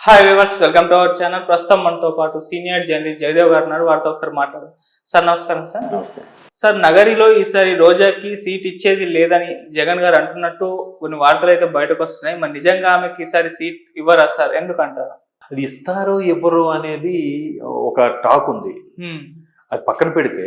Hi viewers, welcome to our channel. ప్రస్తుతం మనతో పాటు సీనియర్ జర్నలిస్ట్ జయదేవ్ గారు ఉన్నారు. వారితో ఒకసారి మాట్లాడదాం. సార్ నమస్కారం. సార్ నమస్తే. సార్, నగరిలో ఈసారి రోజాకి సీట్ ఇచ్చేది లేదని జగన్ గారు అంటున్నట్టు కొన్ని వార్తలు అయితే బయటకు వస్తున్నాయి. మరి నిజంగా ఆమెకి ఈసారి సీట్ ఇవ్వరా సార్? ఎందుకంటారు? అది ఇస్తారో ఇవ్వరు అనేది ఒక టాక్ ఉంది. అది పక్కన పెడితే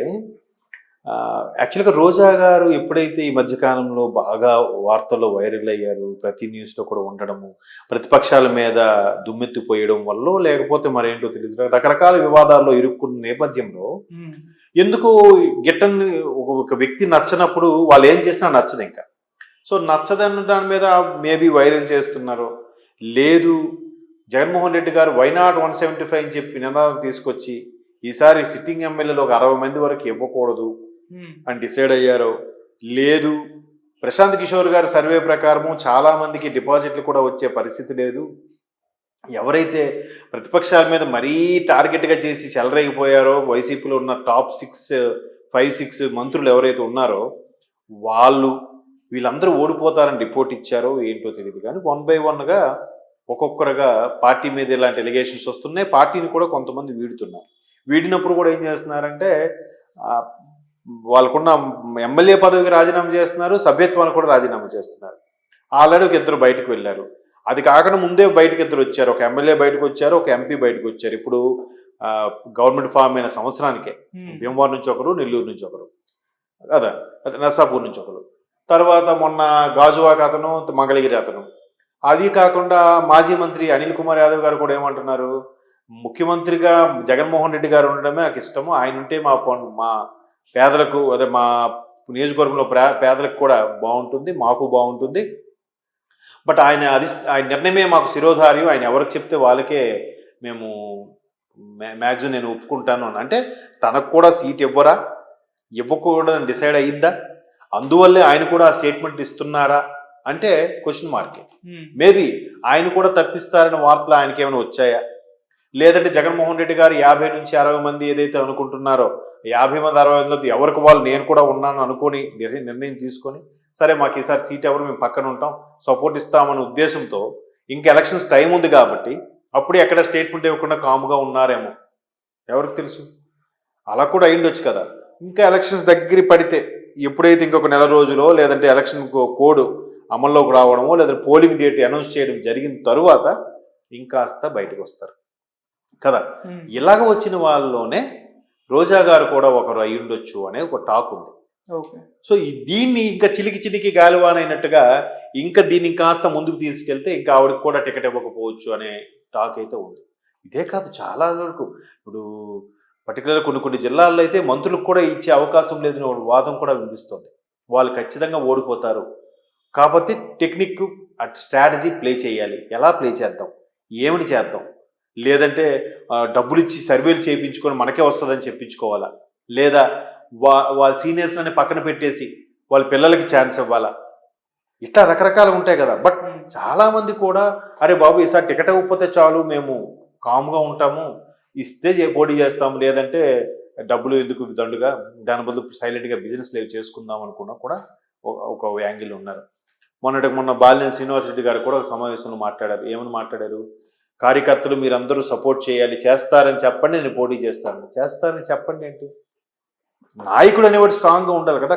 యాక్చువల్గా రోజా గారు ఎప్పుడైతే ఈ మధ్యకాలంలో బాగా వార్తల్లో వైరల్ అయ్యారు, ప్రతి న్యూస్లో కూడా ఉండడము, ప్రతిపక్షాల మీద దుమ్మెత్తిపోయడం వల్ల లేకపోతే మరేంటో తెలియదు, రకరకాల వివాదాల్లో ఇరుక్కున్న నేపథ్యంలో ఎందుకు గిట్టని ఒక వ్యక్తి నచ్చనప్పుడు వాళ్ళు ఏం చేసినా నచ్చదు. ఇంకా సో నచ్చదన్న దాని మీద మేబీ వైరల్ చేస్తున్నారు. లేదు, జగన్మోహన్ రెడ్డి గారు వైనాట్ 175 అని చెప్పి నినాదం తీసుకొచ్చి ఈసారి సిట్టింగ్ ఎమ్మెల్యేలు ఒక 60 మంది వరకు ఇవ్వకూడదు అని డిసైడ్ అయ్యారో, లేదు ప్రశాంత్ కిషోర్ గారి సర్వే ప్రకారము చాలా మందికి డిపాజిట్లు కూడా వచ్చే పరిస్థితి లేదు, ఎవరైతే ప్రతిపక్షాల మీద మరీ టార్గెట్గా చేసి చెలరేగిపోయారో వైసీపీలో ఉన్న టాప్ 5-6 మంత్రులు ఎవరైతే ఉన్నారో వీళ్ళందరూ ఓడిపోతారని రిపోర్ట్ ఇచ్చారో ఏంటో తెలియదు. కానీ 1 by 1గా ఒక్కొక్కరుగా పార్టీ మీద ఇలాంటి ఎలిగేషన్స్ వస్తున్నాయి. పార్టీని కూడా కొంతమంది వీడుతున్నారు. వీడినప్పుడు కూడా ఏం చేస్తున్నారంటే వాళ్ళకున్న ఎమ్మెల్యే పదవికి రాజీనామా చేస్తున్నారు, సభ్యత్వాన్ని కూడా రాజీనామా చేస్తున్నారు. ఆల్రెడీ ఒక ఇద్దరు బయటకు వెళ్ళారు. అది కాకుండా ముందే బయటకు ఇద్దరు వచ్చారు. ఒక ఎమ్మెల్యే బయటకు వచ్చారు, ఒక ఎంపీ బయటకు వచ్చారు. ఇప్పుడు గవర్నమెంట్ ఫామ్ అయిన సంవత్సరానికే భీమవరం నుంచి ఒకరు, నెల్లూరు నుంచి ఒకరు, అదే నర్సాపూర్ నుంచి ఒకరు, తర్వాత మొన్న గాజువాక అతను, మంగళగిరి అతను. అది కాకుండా మాజీ మంత్రి అనిల్ కుమార్ యాదవ్ గారు కూడా ఏమంటున్నారు, ముఖ్యమంత్రిగా జగన్మోహన్ రెడ్డి గారు ఉండడమే నాకు ఇష్టము, ఆయన ఉంటే మా పేదలకు, అదే మా నియోజకవర్గంలో పేదలకు కూడా బాగుంటుంది, మాకు బాగుంటుంది, బట్ ఆయన నిర్ణయమే మాకు శిరోధార్యం, ఆయన ఎవరికి చెప్తే వాళ్ళకే మేము మ్యాక్సిమం నేను ఒప్పుకుంటాను అంటే తనకు కూడా సీట్ ఇవ్వకూడదని డిసైడ్ అయ్యిందా? అందువల్లే ఆయన కూడా ఆ స్టేట్మెంట్ ఇస్తున్నారా అంటే క్వశ్చన్ మార్కే. మేబీ ఆయన కూడా తప్పిస్తారని వార్తలు ఆయనకి ఏమైనా వచ్చాయా, లేదంటే జగన్మోహన్ రెడ్డి గారు 50 నుంచి 60 మంది ఏదైతే అనుకుంటున్నారో 50 మంది 60 మంది ఎవరికి వాళ్ళు నేను కూడా ఉన్నాను అనుకొని నిర్ణయం తీసుకొని సరే మాకు ఈసారి సీట్ ఎవరు మేము పక్కన ఉంటాం, సపోర్ట్ ఇస్తామనే ఉద్దేశంతో ఇంకా ఎలక్షన్స్ టైం ఉంది కాబట్టి అప్పుడు ఎక్కడ స్టేట్మెంట్ ఇవ్వకుండా కాముగా ఉన్నారేమో ఎవరికి తెలుసు. అలా కూడా అయ్యిండొచ్చు కదా. ఇంకా ఎలక్షన్స్ దగ్గర పడితే ఎప్పుడైతే ఇంకొక నెల రోజులో లేదంటే ఎలక్షన్ కోడ్ అమల్లోకి రావడమో లేదా పోలింగ్ డేట్ అనౌన్స్ చేయడం జరిగిన తరువాత ఇంకాస్త బయటకు వస్తారు కదా. ఇలాగ వచ్చిన వాళ్ళలోనే రోజా గారు కూడా ఒకరు అయ్యుండొచ్చు అనే ఒక టాక్ ఉంది. సో దీన్ని ఇంకా చిలికి గాలివానైనట్టుగా ఇంకా దీన్ని కాస్త ముందుకు తీసుకెళ్తే ఇంకా ఆవిడకి కూడా టికెట్ ఇవ్వకపోవచ్చు అనే టాక్ అయితే ఉంది. ఇదే కాదు, చాలా వరకు ఇప్పుడు పర్టికులర్ కొన్ని జిల్లాల్లో అయితే మంత్రులకు కూడా ఇచ్చే అవకాశం లేదని వాదం కూడా వినిపిస్తుంది. వాళ్ళు ఖచ్చితంగా ఓడిపోతారు కాబట్టి టెక్నిక్ స్ట్రాటజీ ప్లే చేయాలి. ఎలా ప్లే చేద్దాం, ఏమిటి చేద్దాం, లేదంటే డబ్బులు ఇచ్చి సర్వేలు చేయించుకొని మనకే వస్తుందని చెప్పించుకోవాలా, లేదా వాళ్ళ సీనియర్స్ని పక్కన పెట్టేసి వాళ్ళ పిల్లలకి ఛాన్స్ ఇవ్వాలా, ఇట్లా రకరకాలు ఉంటాయి కదా. బట్ చాలామంది కూడా అరే బాబు ఈసారి టికెట్ ఇవ్వకపోతే చాలు, మేము కామ్గా ఉంటాము, ఇస్తే పోటీ చేస్తాము, లేదంటే డబ్బులు ఎందుకు దండుగా, దాని బదులు సైలెంట్గా బిజినెస్ చేసుకుందాం అనుకున్నా కూడా ఒక యాంగిల్ ఉన్నారు. మొన్న బాలినేని శ్రీనివాస్ రెడ్డి గారు కూడా ఒక సమావేశంలో మాట్లాడారు. ఏమని మాట్లాడారు, కార్యకర్తలు మీరందరూ సపోర్ట్ చేయాలి, చేస్తారని చెప్పండి, నేను పోటీ చేస్తారని చెప్పండి ఏంటి? నాయకుడు అనేవాడు స్ట్రాంగ్గా ఉండాలి కదా.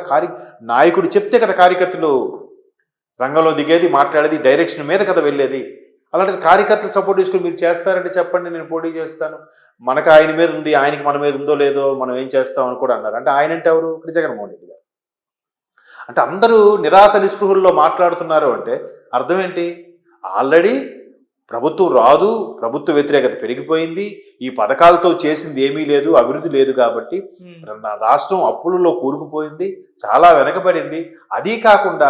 నాయకుడు చెప్తే కదా కార్యకర్తలు రంగంలో దిగేది, మాట్లాడేది, డైరెక్షన్ మీద కదా వెళ్ళేది. అలాంటిది కార్యకర్తలు సపోర్ట్ తీసుకుని మీరు చేస్తారంటే చెప్పండి, నేను పోటీ చేస్తాను, మనకు ఆయన మీద ఉంది, ఆయనకి మన మీద ఉందో లేదో మనం ఏం చేస్తాం అని కూడా అన్నారు. అంటే ఆయన అంటే ఎవరు? ఇక్కడ జగన్మోహన్ రెడ్డి గారు. అంటే అందరూ నిరాశ నిస్పృహుల్లో మాట్లాడుతున్నారు అంటే అర్థం ఏంటి? ఆల్రెడీ ప్రభుత్వం రాదు, ప్రభుత్వ వ్యతిరేకత పెరిగిపోయింది, ఈ పథకాలతో చేసింది ఏమీ లేదు, అభివృద్ధి లేదు కాబట్టి రాష్ట్రం అప్పులలో కూరుకుపోయింది, చాలా వెనకబడింది. అదీ కాకుండా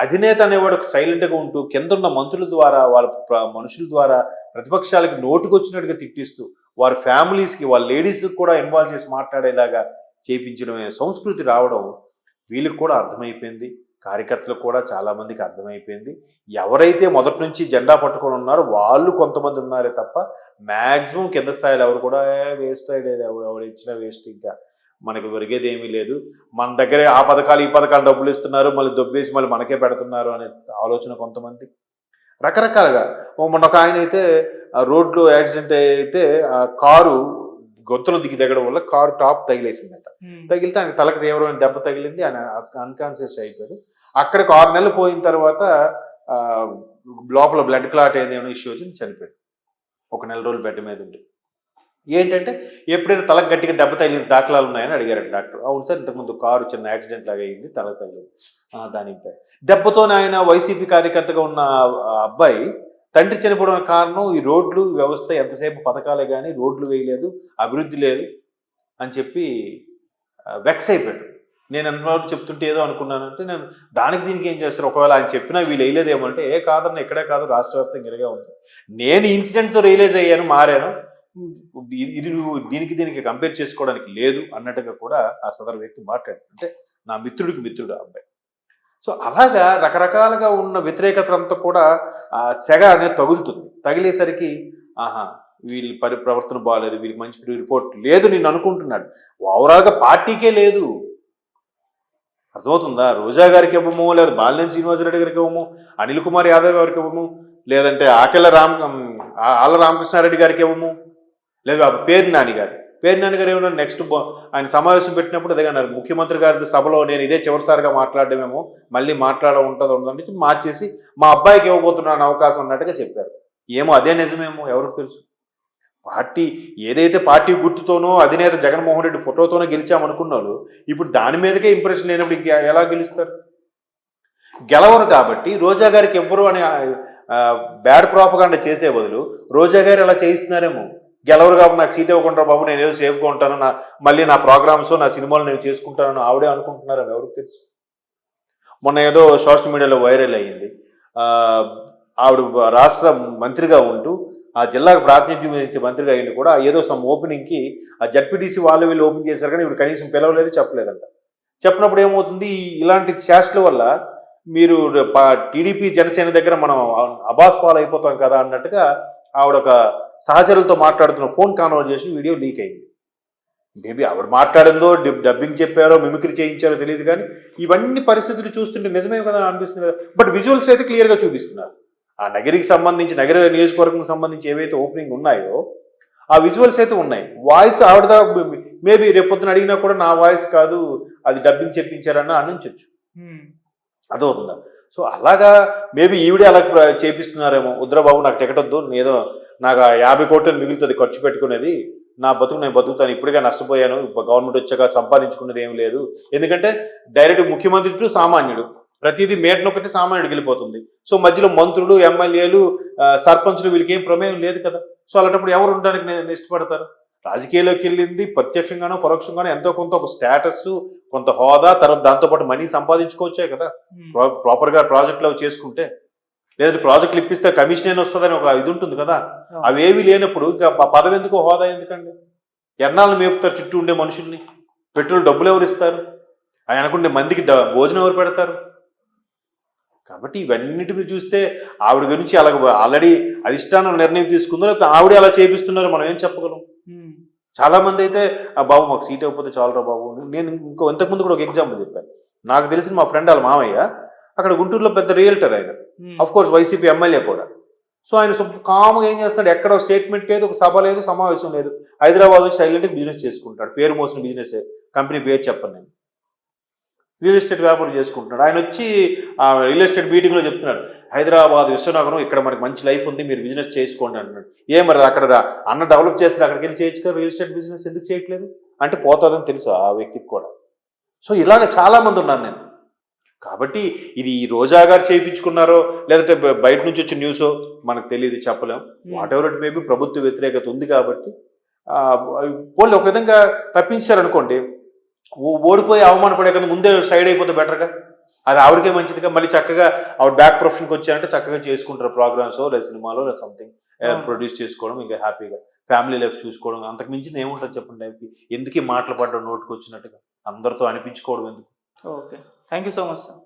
అధినేత అనేవాడు సైలెంట్గా ఉంటూ కిందన్న మంత్రుల ద్వారా వాళ్ళ మనుషుల ద్వారా ప్రతిపక్షాలకి నోటుకొచ్చినట్టుగా తిట్టిస్తూ వారి ఫ్యామిలీస్కి వాళ్ళ లేడీస్కి కూడా ఇన్వాల్వ్ చేసి మాట్లాడేలాగా చేయించడమే సంస్కృతి రావడం వీళ్ళకి కూడా అర్థమైపోయింది, కార్యకర్తలకు కూడా చాలామందికి అర్థమైపోయింది. ఎవరైతే మొదటి నుంచి జెండా పట్టుకొని ఉన్నారో వాళ్ళు కొంతమంది ఉన్నారే తప్ప మ్యాక్సిమం కింద స్థాయిలో ఎవరు కూడా వేస్ట్ అయ్యేది, ఎవరు ఇచ్చినా వేస్ట్, ఇంకా మనకు ఒరిగేది ఏమీ లేదు, మన దగ్గరే ఆ పథకాలు ఈ పథకాలు డబ్బులు ఇస్తున్నారు, మళ్ళీ దొబ్బేసి మళ్ళీ మనకే పెడుతున్నారు అనే ఆలోచన కొంతమంది. రకరకాలుగా మొన్న ఒక ఆయన అయితే ఆ రోడ్లో యాక్సిడెంట్ అయితే ఆ కారు గొంతులో దిగడం వల్ల కారు టాప్ తగిలేసిందట. తగిలితే ఆయనకి తలకు తీవ్రమైన దెబ్బ తగిలింది. ఆయన అన్కాన్షియస్ అయిపోయాడు. అక్కడికి 6 నెలలు పోయిన తర్వాత ఆ, లోపల బ్లడ్ క్లాట్ అయింది, ఏమైనా ఇష్యూ వచ్చింది, చనిపోయాడు. 1 నెల రోజులు బెడ్ మీద ఉండి. ఏంటంటే ఎప్పుడైనా తలకు గట్టిగా దెబ్బ తగిలిన దాఖలాలు ఉన్నాయని అడిగారు డాక్టర్. అవును సార్, ఇంతకుముందు కారు చిన్న యాక్సిడెంట్ లాగా అయింది, తలకు తగిలింది. దానిపై దెబ్బతోనే ఆయన వైసీపీ కార్యకర్తగా ఉన్న ఆ అబ్బాయి తండ్రి చనిపోవడానికి కారణం ఈ రోడ్లు వ్యవస్థ, ఎంతసేపు పథకాలే కానీ రోడ్లు వేయలేదు, అభివృద్ధి లేదు అని చెప్పి వెక్స్ అయిపోయాడు. నేను ఎంతవరకు చెప్తుంటే ఏదో అనుకున్నానంటే, నేను దానికి దీనికి ఏం చేస్తారు, ఒకవేళ ఆయన చెప్పినా వీళ్ళు వేయలేదేమో అంటే, కాదన్న ఇక్కడే కాదు రాష్ట్ర వ్యాప్తంగా ఇలాగే ఉంది. నేను ఇన్సిడెంట్తో రియలైజ్ అయ్యాను, మారాను, ఇది నువ్వు దీనికి కంపేర్ చేసుకోవడానికి లేదు అన్నట్టుగా కూడా ఆ సదరు వ్యక్తి మాట్లాడాడు. అంటే నా మిత్రుడికి మిత్రుడు ఆ అబ్బాయి. సో అలాగా రకరకాలుగా ఉన్న వ్యతిరేకత కూడా ఆ సెగ అనేది తగులుతుంది. తగిలేసరికి ఆహా వీళ్ళ ప్రవర్తన బాగాలేదు, వీళ్ళకి మంచి రిపోర్ట్ లేదు నేను అనుకుంటున్నాడు. ఓవరాల్గా పార్టీకే లేదు. అర్థమవుతుందా? రోజా గారికి ఇవ్వము, లేదా బాలినేని శ్రీనివాసరెడ్డి గారికి ఇవ్వము, అనిల్ కుమార్ యాదవ్ గారికి ఇవ్వము, లేదంటే ఆళ్ళ రామకృష్ణారెడ్డి గారికి ఇవ్వము, లేదా పేరు నాని గారు ఏమన్నా నెక్స్ట్ ఆయన సమావేశం పెట్టినప్పుడు అదే అన్నారు, ముఖ్యమంత్రి గారి సభలో నేను ఇదే చివరిసారిగా మాట్లాడమేమో, మళ్ళీ ఉంటుందని మార్చేసి మా అబ్బాయికి ఇవ్వబోతున్నాను అవకాశం అన్నట్టుగా చెప్పారు. ఏమో అదే నిజమేమో ఎవరికి తెలుసు. పార్టీ ఏదైతే పార్టీ గుర్తుతోనో అధినేత జగన్మోహన్ రెడ్డి ఫోటోతోనో గెలిచామనుకున్నాడు, ఇప్పుడు దాని మీదకే ఇంప్రెషన్ లేనప్పుడు ఎలా గెలుస్తారు? గెలవరు కాబట్టి రోజా గారికి ఎవ్వరు అని బ్యాడ్ ప్రాపగాండా చేసే బదులు రోజా గారు అలా చేయిస్తున్నారేమో. గెలవరు కాబట్టి నాకు సీట్ ఇవ్వకుండా బాబు, నేను ఏదో సేఫ్గా ఉంటాను, మళ్ళీ నా ప్రోగ్రామ్స్ నా సినిమాలు నేను చేసుకుంటానని ఆవిడే అనుకుంటున్నారు. ఎవరికి తెలుసు? మొన్న ఏదో సోషల్ మీడియాలో వైరల్ అయ్యింది, ఆవిడ రాష్ట్ర మంత్రిగా ఉంటూ ఆ జిల్లాకు ప్రాతినిధ్యం వహించే మంత్రిగా అయ్యింది కూడా, ఏదో సమ్ ఓపెనింగ్కి ఆ జడ్పీటీసీ వాళ్ళు వీళ్ళు ఓపెన్ చేశారు కానీ ఇప్పుడు కనీసం పిలవలేదు, చెప్పలేదంట. చెప్పినప్పుడు ఏమవుతుంది, ఇలాంటి చేష్టల వల్ల మీరు టీడీపీ జనసేన దగ్గర మనం అబాస్ పాలు అయిపోతాం కదా అన్నట్టుగా ఆవిడ ఒక సహచరులతో మాట్లాడుతున్న ఫోన్ కాన్వర్జేషన్ వీడియో లీక్ అయింది. మేబీ ఆవిడ మాట్లాడిందో డబ్బింగ్ చెప్పారో మిమిక్రీ చేయించారో తెలియదు కానీ ఇవన్నీ పరిస్థితులు చూస్తుంటే నిజమే కదా అనిపిస్తుంది కదా. బట్ విజువల్స్ అయితే క్లియర్గా చూపిస్తున్నారు. ఆ నగరికి సంబంధించి నగర నియోజకవర్గం సంబంధించి ఏవైతే ఓపెనింగ్ ఉన్నాయో ఆ విజువల్స్ అయితే ఉన్నాయి. వాయిస్ ఆవిడదా మేబీ రేపొద్దున అడిగినా కూడా నా వాయిస్ కాదు, అది డబ్బింగ్ చెప్పించారన్న అనించవచ్చు. అదవుతుందా? సో అలాగా మేబీ ఈవిడే అలా చేపిస్తున్నారేమో. ఉద్రబాబు నాకు టికెట్ వద్దు, ఏదో నాకు 50 కోట్లు మిగులుతుంది ఖర్చు పెట్టుకునేది, నా బతుకు నేను బతుకుతాను, ఇప్పుడుగా నష్టపోయాను, గవర్నమెంట్ వచ్చాక సంపాదించుకున్నది ఏమి లేదు. ఎందుకంటే డైరెక్ట్ ముఖ్యమంత్రి టు సామాన్యుడు, ప్రతిదీ మేట నొక్కితే సామాన్యుడికి వెళ్ళిపోతుంది. సో మధ్యలో మంత్రులు, ఎమ్మెల్యేలు, సర్పంచులు వీళ్ళకి ఏం ప్రమేయం లేదు కదా. సో అలాంటప్పుడు ఎవరు ఉండడానికి ఇష్టపడతారు? రాజకీయాల్లోకి వెళ్ళింది ప్రత్యక్షంగానో పరోక్షంగానో ఎంతో కొంత ఒక స్టేటస్, కొంత హోదా, తర్వాత దాంతోపాటు మనీ సంపాదించుకోవచ్చే కదా ప్రాపర్గా ప్రాజెక్టులు అవి చేసుకుంటే. లేదంటే ప్రాజెక్టులు ఇప్పిస్తే కమిషన్ ఏమి వస్తుందని ఒక ఇది ఉంటుంది కదా. అవేవి లేనప్పుడు ఇక పదవి ఎందుకు, హోదా ఎందుకండి? ఎన్నాళ్ళు మేపుతారు చుట్టూ ఉండే మనుషుల్ని? పెట్రోల్ డబ్బులు ఎవరు ఇస్తారు? ఆయన అనుకుంటే మందికి భోజనం ఎవరు పెడతారు? కాబట్టి ఇవన్నిటిని చూస్తే ఆవిడ గురించి అలా ఆల్రెడీ అధిష్టానం నిర్ణయం తీసుకుందో, లేకపోతే ఆవిడే అలా చేపిస్తున్నారో మనం ఏం చెప్పగలం. చాలా మంది అయితే బాబు మాకు సీట్ అయిపోతే చాలురా బాబు. నేను ఇంతకుముందు కూడా ఒక ఎగ్జాంపుల్ చెప్పాను. నాకు తెలిసిన మా ఫ్రెండ్ వాళ్ళ మామయ్య అక్కడ గుంటూరులో పెద్ద రియల్టర్ ఆయన, అఫ్ కోర్స్ వైసీపీ ఎమ్మెల్యే కూడా. సో ఆయన కామ్గా ఏం చేస్తాడు, ఎక్కడ స్టేట్మెంట్ లేదు, ఒక సభ లేదు, సమావేశం లేదు, హైదరాబాద్ వచ్చి సైలెంట్గా బిజినెస్ చేసుకుంటాడు. పేరు మోసిన బిజినెస్, కంపెనీ పేరు చెప్పను నేను, రియల్ ఎస్టేట్ వ్యాపారం చేసుకుంటున్నాడు. ఆయన వచ్చి ఆ రియల్ ఎస్టేట్ మీటింగ్లో చెప్తున్నాడు, హైదరాబాద్ విశ్వనగరం ఇక్కడ మనకి మంచి లైఫ్ ఉంది, మీరు బిజినెస్ చేసుకోండి అంటున్నాడు. మరి అక్కడ అన్న డెవలప్ చేస్తారు, అక్కడికి వెళ్ళి చేయొచ్చు కదా రియల్ ఎస్టేట్ బిజినెస్, ఎందుకు చేయట్లేదు అంటే పోతుందని తెలుసు ఆ వ్యక్తికి కూడా. సో ఇలాగ చాలా మంది ఉన్నారు నేను. కాబట్టి ఇది ఈ రోజా గారు చేయించుకున్నారో లేదంటే బయట నుంచి వచ్చే న్యూసో మనకు తెలియదు, చెప్పలేం. వాట్ ఎవర్ ఇట్ మేబీ ప్రభుత్వ వ్యతిరేకత ఉంది కాబట్టి పోలీ ఒక విధంగా తప్పించారనుకోండి, ఓడిపోయి అవమానపడే కదా ముందే సైడ్ అయిపోతే బెటర్గా, అది ఆవిడకే మంచిదిగా. మళ్ళీ చక్కగా ఆవిడ బ్యాక్ ప్రొఫెషన్కి వచ్చారంటే చక్కగా చేసుకుంటారు ప్రోగ్రామ్స్, లేదా సినిమాలో, లేదా సంథింగ్ ప్రొడ్యూస్ చేసుకోవడం, ఇంకా హ్యాపీగా ఫ్యామిలీ లైఫ్ చూసుకోవడం. అంతకు మించింది ఏముంటుంది చెప్పండి లైఫ్కి? ఎందుకు మాటలు పడడం నోటుకు వచ్చినట్టుగా అందరితో అనిపించుకోవడం ఎందుకు? Okay, thank you so much sir.